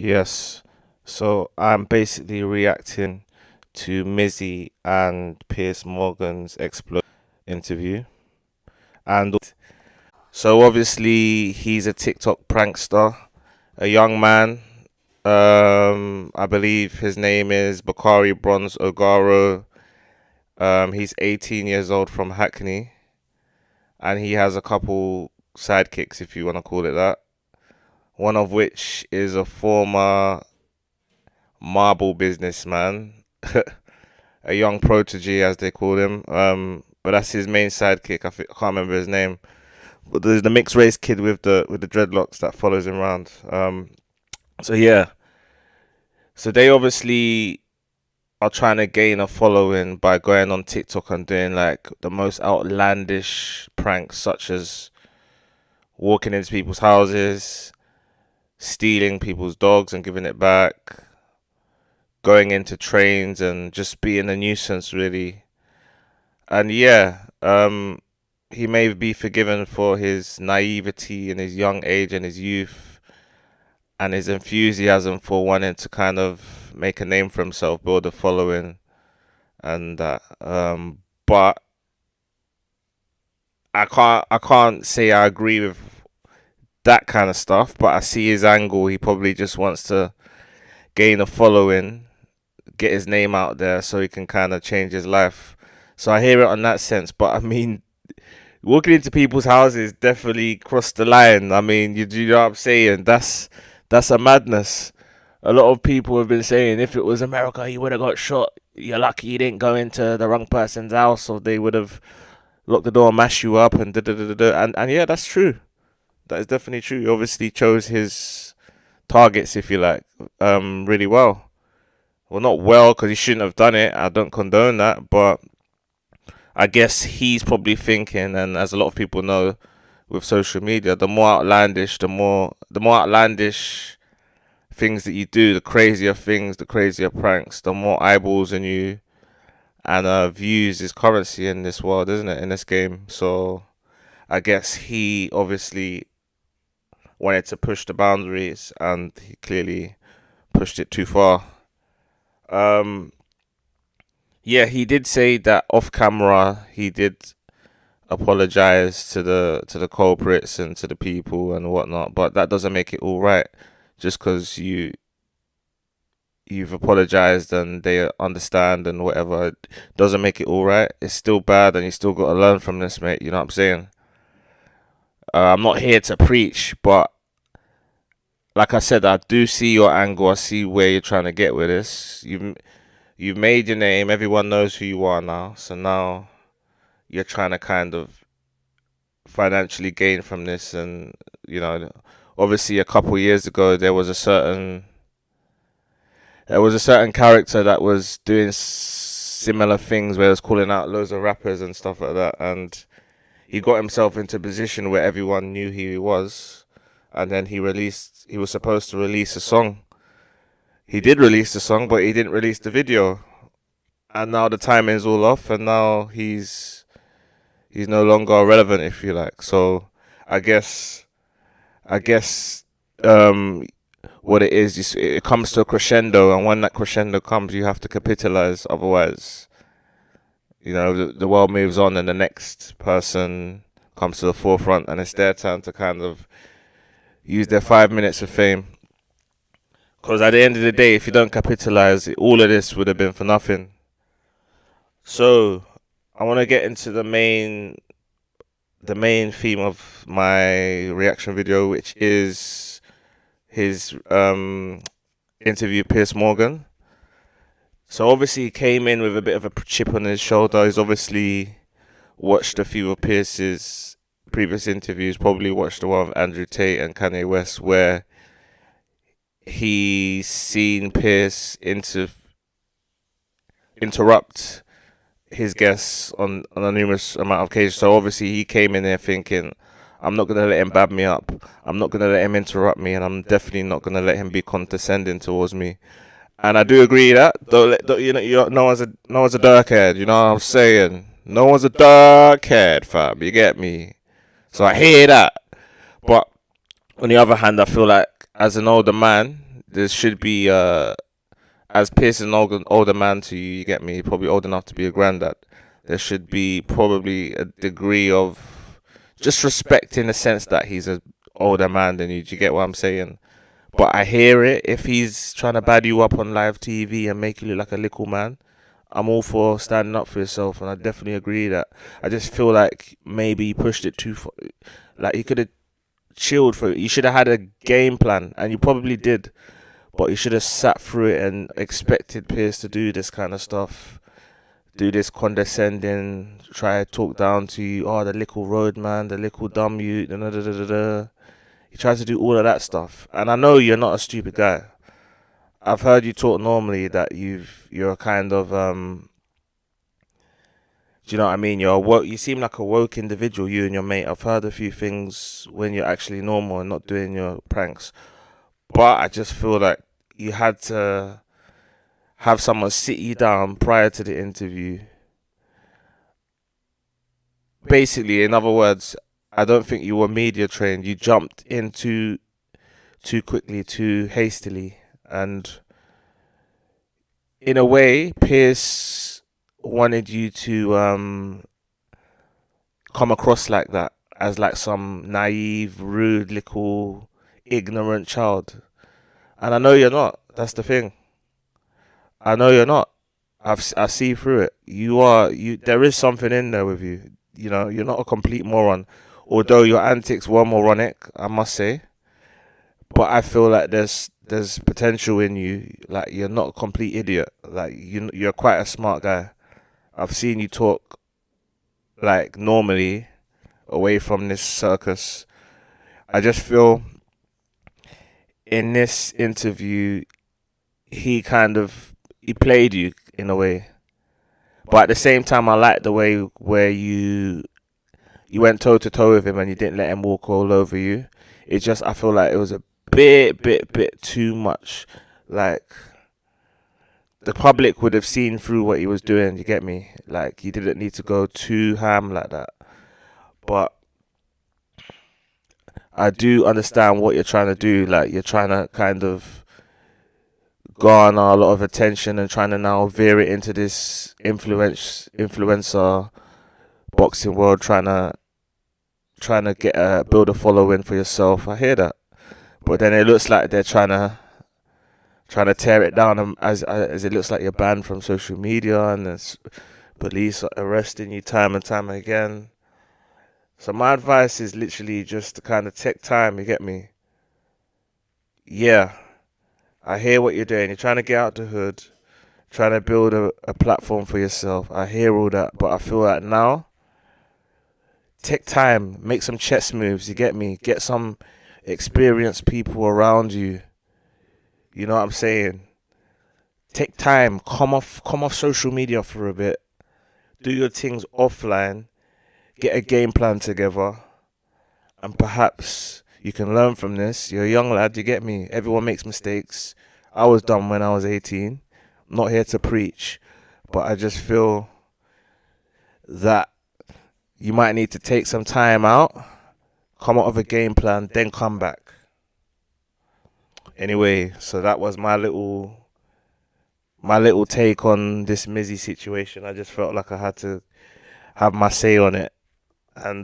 Yes. So I'm basically reacting to Mizzy and Piers Morgan's explode interview. And so obviously he's a TikTok prankster, a young man. I believe his name is Bacari Bronze Ogarro. He's 18 years old from Hackney, and he has a couple sidekicks, if you want to call it that. One of which is a former marble businessman, a young protege as they call him. But that's his main sidekick. I can't remember his name. But there's the mixed race kid with the dreadlocks that follows him around. So yeah, so they obviously are trying to gain a following by going on TikTok and doing like the most outlandish pranks, such as walking into people's houses, stealing people's dogs and giving it back, going into trains and just being a nuisance, really. And yeah, he may be forgiven for his naivety in his young age and his youth and his enthusiasm for wanting to kind of make a name for himself, build a following, and that. But I can't say I agree with that kind of stuff. But I see his angle. He probably just wants to gain a following, get his name out there, so he can kind of change his life. So I hear it on that sense. But I mean, walking into people's houses definitely crossed the line. I mean, you know what I'm saying? That's a madness. A lot of people have been saying if it was America, he would have got shot. You're lucky you didn't go into the wrong person's house, or they would have locked the door and mashed you up and da da da da. And yeah, that's true. That is definitely true. He obviously chose his targets, if you like, really well. Well, not well because he shouldn't have done it. I don't condone that, but I guess he's probably thinking, and as a lot of people know, with social media, the more outlandish things that you do, the crazier things, the crazier pranks, the more eyeballs on you, and views is currency in this world, isn't it? In this game, so I guess he obviously wanted to push the boundaries, and he clearly pushed it too far. Um, yeah, he did say that off camera. He did apologize to the culprits and to the people and whatnot, but that doesn't make it all right. Just because you've apologized and they understand and whatever, it doesn't make it all right. It's still bad, and you still got to learn from this, mate. You know what I'm saying? I'm not here to preach, but like I said, I do see your angle. I see where you're trying to get with this. You've made your name. Everyone knows who you are now. So now you're trying to kind of financially gain from this, and you know, obviously a couple years ago there was a certain character that was doing similar things where he was calling out loads of rappers and stuff like that, and he got himself into a position where everyone knew who he was, and then he was supposed to release a song. He did release the song, but he didn't release the video, and now the timing's all off, and now he's no longer relevant, if you like. So I guess what it is, it comes to a crescendo, and when that crescendo comes, you have to capitalize. Otherwise, the world moves on, and the next person comes to the forefront, and it's their turn to kind of use their 5 minutes of fame. Because at the end of the day, if you don't capitalize, all of this would have been for nothing. So I want to get into the main theme of my reaction video, which is his interview with Piers Morgan. So obviously he came in with a bit of a chip on his shoulder. He's obviously watched a few of Piers's previous interviews, probably watched the one with Andrew Tate and Kanye West, where he's seen Piers interrupt his guests on a numerous amount of occasions. So obviously he came in there thinking, I'm not gonna let him bab me up. I'm not gonna let him interrupt me, and I'm definitely not gonna let him be condescending towards me. And I do agree that no one's a darkhead. You know what I'm saying? No one's a darkhead, fam. You get me? So I hear that. But on the other hand, I feel like as an older man, there should be as Piers is an older man to you, you get me, probably old enough to be a granddad. There should be probably a degree of just respect in the sense that he's a older man than you. Do you get what I'm saying? But I hear it. If he's trying to bad you up on live TV and make you look like a little man, I'm all for standing up for yourself, and I definitely agree that. I just feel like maybe he pushed it too far. Like, he could have chilled for it. You should have had a game plan, and you probably did. But you should have sat through it and expected Piers to do this kind of stuff, do this condescending, try to talk down to you. Oh, the little road man, the little dumb you. Da, da, da, da, da. He tries to do all of that stuff, and I know you're not a stupid guy. I've heard you talk normally that you're kind of do you know what I mean? You're a woke. You seem like a woke individual, you and your mate. I've heard a few things when you're actually normal and not doing your pranks. But I just feel like you had to have someone sit you down prior to the interview. Basically, in other words, I don't think you were media trained. You jumped in too quickly, too hastily. And in a way, Piers wanted you to come across like that, as like some naive, rude, little, ignorant child. And I know you're not. That's the thing. I know you're not. I see through it. You are you. There is something in there with you. You know, you're not a complete moron. Although your antics were moronic, I must say. But I feel like there's potential in you. Like, you're not a complete idiot. Like, you're quite a smart guy. I've seen you talk like normally away from this circus. I just feel in this interview he played you in a way. But at the same time, I like the way where you went toe to toe with him and you didn't let him walk all over you. It's just, I feel like it was a bit too much. Like, the public would have seen through what he was doing. You get me? Like, you didn't need to go too ham like that. But I do understand what you're trying to do. Like, you're trying to kind of garner a lot of attention and trying to now veer it into this influencer boxing world, trying to get build a following for yourself. I hear that, but then it looks like they're trying to tear it down, as it looks like you're banned from social media and there's police are arresting you time and time again. So my advice is literally just to kind of take time. You get me? Yeah, I hear what you're doing. You're trying to get out the hood, trying to build a platform for yourself. I hear all that, but I feel like now, take time, make some chess moves. You get me? Get some experienced people around you. You know what I'm saying? Take time. Come off social media for a bit. Do your things offline. Get a game plan together, and perhaps you can learn from this. You're a young lad. You get me? Everyone makes mistakes. I was dumb when I was 18. I'm not here to preach, but I just feel that you might need to take some time out, come up with a game plan, then come back. Anyway, so that was my little take on this Mizzy situation. I just felt like I had to have my say on it, and